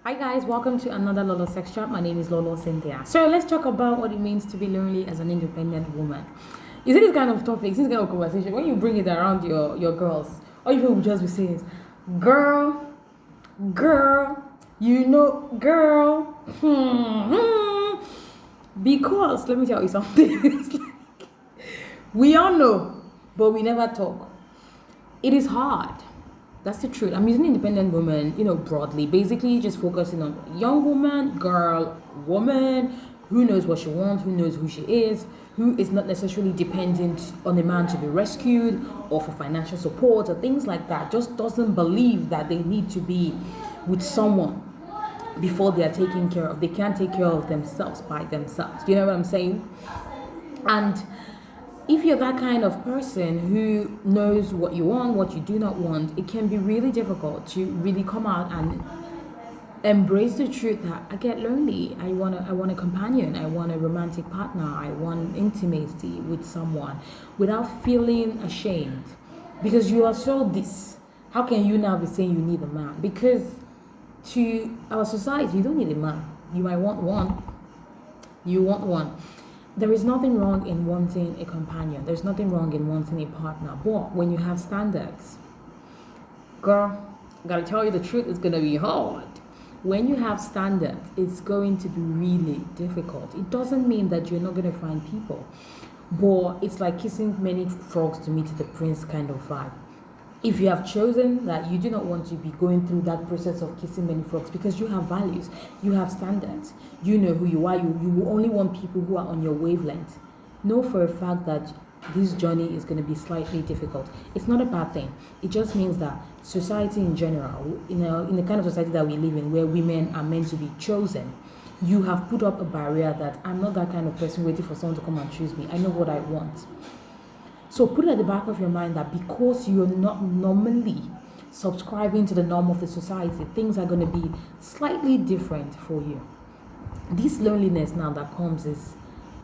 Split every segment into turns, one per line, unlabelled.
Hi guys, welcome to another Lolo Sex Chat. My name is Lolo Cynthia. So let's talk about what it means to be lonely as an independent woman. You see this kind of topics, this kind of conversation, when you bring it around your girls, all you will just be saying is, girl, girl, because let me tell you something. It's like, we all know, but we never talk. It is hard. That's the truth. I'm using independent woman, broadly, basically just focusing on young woman, girl, woman, who knows what she wants, who knows who she is, who is not necessarily dependent on a man to be rescued or for financial support or things like that, just doesn't believe that they need to be with someone before they are taken care of. They can't take care of themselves by themselves. Do you know what I'm saying? And if you're that kind of person who knows what you want, what you do not want, it can be really difficult to really come out and embrace the truth that I get lonely. I want a companion. I want a romantic partner. I want intimacy with someone without feeling ashamed. Because you are so this. How can you now be saying you need a man? Because to our society, you don't need a man. You might want one. You want one. There is nothing wrong in wanting a companion. There's nothing wrong in wanting a partner. But when you have standards, girl, I gotta tell you the truth, it's gonna be hard. When you have standards, it's going to be really difficult. It doesn't mean that you're not gonna find people, but it's like kissing many frogs to meet the prince kind of vibe. If you have chosen that you do not want to be going through that process of kissing many frogs because you have values, you have standards, you know who you are, you will only want people who are on your wavelength. Know for a fact that this journey is going to be slightly difficult. It's not a bad thing. It just means that society in general, in the kind of society that we live in where women are meant to be chosen, you have put up a barrier that I'm not that kind of person waiting for someone to come and choose me. I know what I want. So put it at the back of your mind that because you're not normally subscribing to the norm of the society, things are going to be slightly different for you. This loneliness now that comes is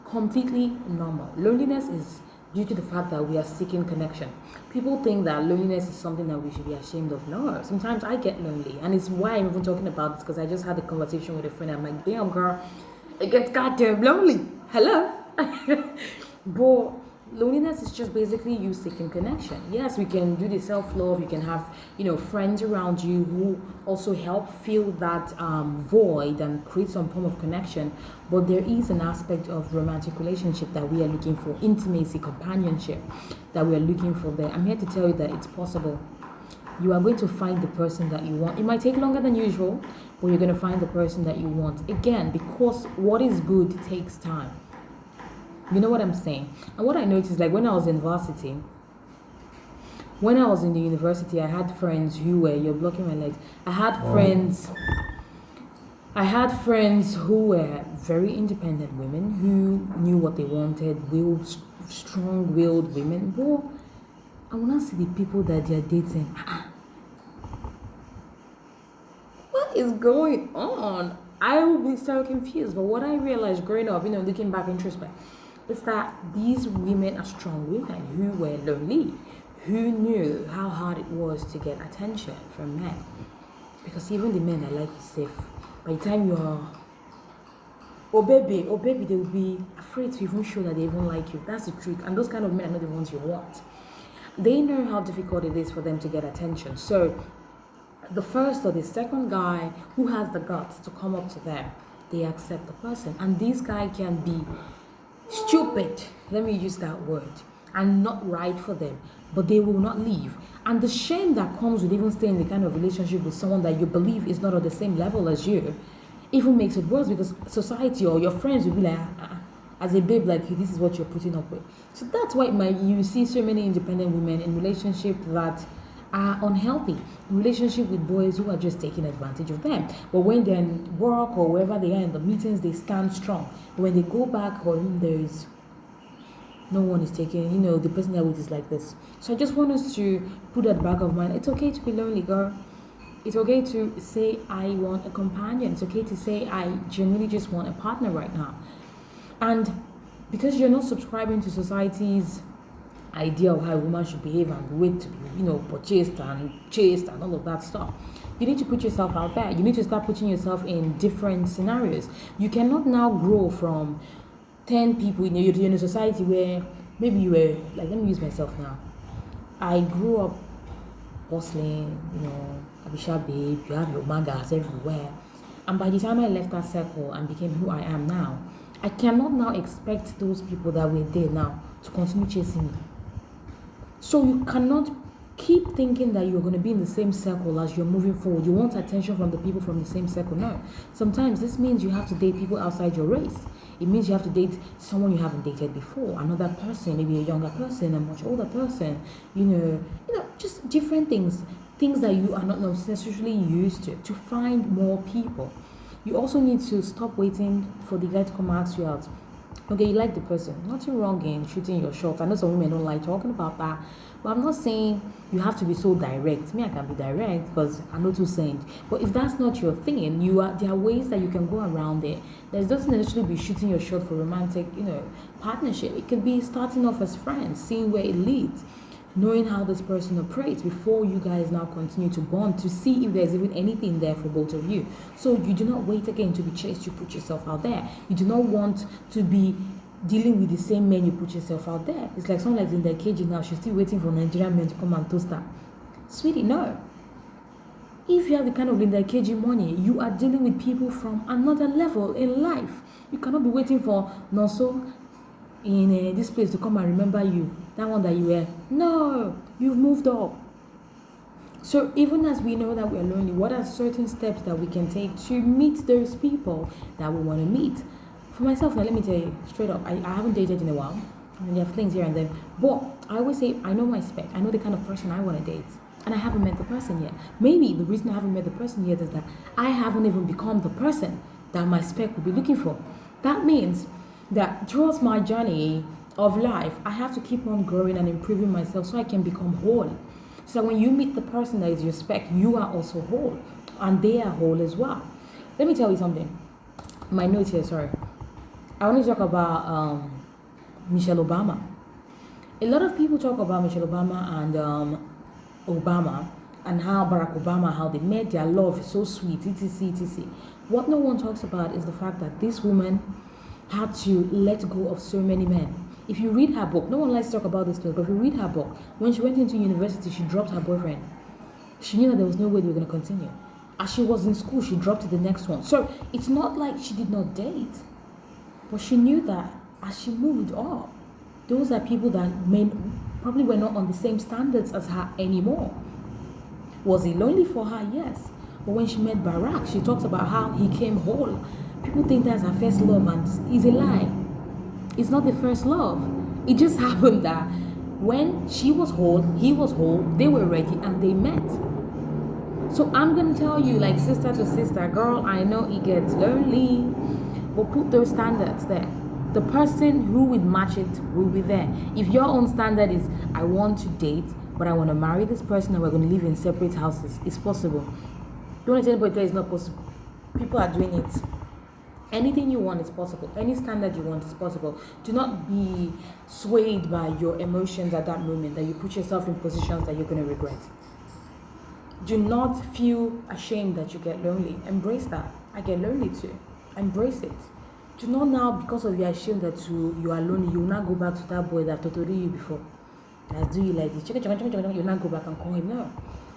completely normal. Loneliness is due to the fact that we are seeking connection. People think that loneliness is something that we should be ashamed of. No, sometimes I get lonely. And it's why I'm even talking about this, because I just had a conversation with a friend. I'm like, damn girl, it gets goddamn lonely. Hello? But loneliness is just basically you seeking connection. Yes, we can do the self-love. You can have, friends around you who also help fill that void and create some form of connection. But there is an aspect of romantic relationship that we are looking for, intimacy, companionship that we are looking for there. I'm here to tell you that it's possible. You are going to find the person that you want. It might take longer than usual, but you're going to find the person that you want. Again, because what is good takes time. You know what I'm saying? And what I noticed, like when I was in varsity, when I was in the university, I had friends who were, you're blocking my legs. I had friends who were very independent women who knew what they wanted, strong-willed women. But I want to see the people that they're dating. What is going on? I will be so confused. But what I realized growing up, looking back in retrospect, is that these women are strong women who were lonely, who knew how hard it was to get attention from men. Because even the men that like you safe, by the time you're oh baby, they will be afraid to even show that they even like you. That's the truth. And those kind of men are not the ones you want. They know how difficult it is for them to get attention. So the first or the second guy who has the guts to come up to them, they accept the person. And this guy can be stupid, let me use that word, and not right for them, but they will not leave. And the shame that comes with even staying in the kind of relationship with someone that you believe is not on the same level as you even makes it worse, because society or your friends will be like, as a babe like you, this is what you're putting up with. So that's why you see so many independent women in relationships that are unhealthy, relationship with boys who are just taking advantage of them. But when they're in work or wherever they are in the meetings, they stand strong. But when they go back home, there is no one is taking, the person they're with is like this. So I just want us to put at the back of mind, it's okay to be lonely, girl. It's okay to say, I want a companion. It's okay to say, I genuinely just want a partner right now. And because you're not subscribing to society's idea of how a woman should behave and wait to be, purchased and chased and all of that stuff, You need to put yourself out there. You need to start putting yourself in different scenarios. You cannot now grow from 10 people you're in a society where maybe you were, like, let me use myself now. I grew up hustling, Abisha babe, you have your mangas everywhere. And by the time I left that circle and became who I am now, I cannot now expect those people that were there now to continue chasing me. So you cannot keep thinking that you're going to be in the same circle as you're moving forward. You want attention from the people from the same circle. No. Sometimes this means you have to date people outside your race. It means you have to date someone you haven't dated before, another person, maybe a younger person, a much older person, just different things that you are not necessarily used to find more people. You also need to stop waiting for the guy to come ask you out. Okay, you like the person. Nothing wrong in shooting your shot. I know some women don't like talking about that. But I'm not saying you have to be so direct. Me, I can be direct because I know too saint. But if that's not your thing, there are ways that you can go around it. There doesn't necessarily be shooting your shot for romantic, partnership. It could be starting off as friends, seeing where it leads, knowing how this person operates before you guys now continue to bond, to see if there's even anything there for both of you. So you do not wait again to be chased. You put yourself out there. You do not want to be dealing with the same men. You put yourself out there. It's like someone like Linda Keji now. She's still waiting for Nigerian men to come and toast her. Sweetie, no. If you have the kind of Linda Keji money, you are dealing with people from another level in life. You cannot be waiting for Nonso in this place to come and remember you. That one that you were. No, you've moved up. So even as we know that we're lonely, what are certain steps that we can take to meet those people that we want to meet? For myself, now let me tell you straight up, I haven't dated in a while. I mean, there are things here and there. But I always say, I know my spec. I know the kind of person I want to date. And I haven't met the person yet. Maybe the reason I haven't met the person yet is that I haven't even become the person that my spec would be looking for. That means that throughout my journey of life, I have to keep on growing and improving myself so I can become whole. So when you meet the person that is your spec, you are also whole. And they are whole as well. Let me tell you something. My notes here, sorry. I want to talk about Michelle Obama. A lot of people talk about Michelle Obama and Obama and how Barack Obama, how they met, their love is so sweet, etc, etc. What no one talks about is the fact that this woman had to let go of so many men. If you read her book, no one likes to talk about this stuff, but if you read her book, when she went into university, she dropped her boyfriend. She knew that there was no way they were going to continue. As she was in school, she dropped to the next one. So it's not like she did not date. But she knew that as she moved up, those are people that probably were not on the same standards as her anymore. Was it lonely for her? Yes. But when she met Barack, she talks about how he came whole. People think that's her first love, and it's a lie. It's not the first love. It just happened that when she was whole, he was whole, they were ready, and they met. So I'm going to tell you, like sister to sister, girl, I know it gets lonely. But put those standards there. The person who would match it will be there. If your own standard is, I want to date, but I want to marry this person and we're going to live in separate houses, it's possible. Don't let anybody tell you it's not possible. People are doing it. Anything you want is possible. Any standard you want is possible. Do not be swayed by your emotions at that moment, that you put yourself in positions that you're going to regret. Do not feel ashamed that you get lonely. Embrace that. I get lonely too. Embrace it. Do not now, because of your ashamed that you are lonely, you will not go back to that boy that tortured you before. That's do you like this? You will not go back and call him. No.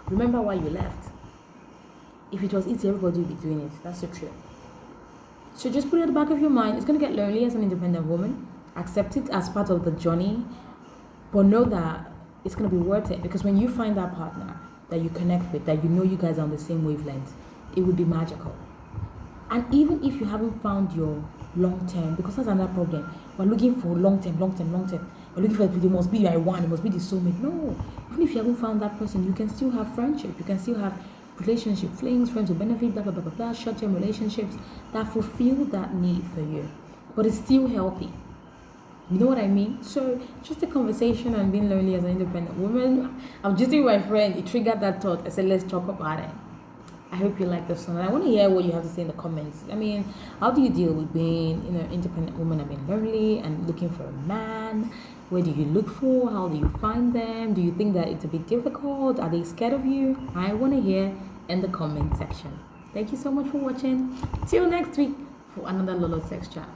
Remember why you left. If it was easy, everybody would be doing it. That's the truth. So just put it at the back of your mind. It's going to get lonely as an independent woman. Accept it as part of the journey. But know that it's going to be worth it. Because when you find that partner that you connect with, that you know you guys are on the same wavelength, it would be magical. And even if you haven't found your long-term, because that's another problem. We're looking for long-term. We're looking for, it must be my one, it must be the soulmate. No. Even if you haven't found that person, you can still have friendship. You can still have relationship, flings, friends with benefit, blah, blah, blah, blah, blah, short-term relationships that fulfill that need for you. But it's still healthy. You know what I mean? So just a conversation on being lonely as an independent woman. I'm just with my friend. It triggered that thought. I said, let's talk about it. I hope you like this one. And I want to hear what you have to say in the comments. I mean, how do you deal with being, independent woman and being lonely and looking for a man? Where do you look for? How do you find them? Do you think that it's a bit difficult? Are they scared of you? I want to hear in the comment section. Thank you so much for watching. Till next week for another LoloTalks chat.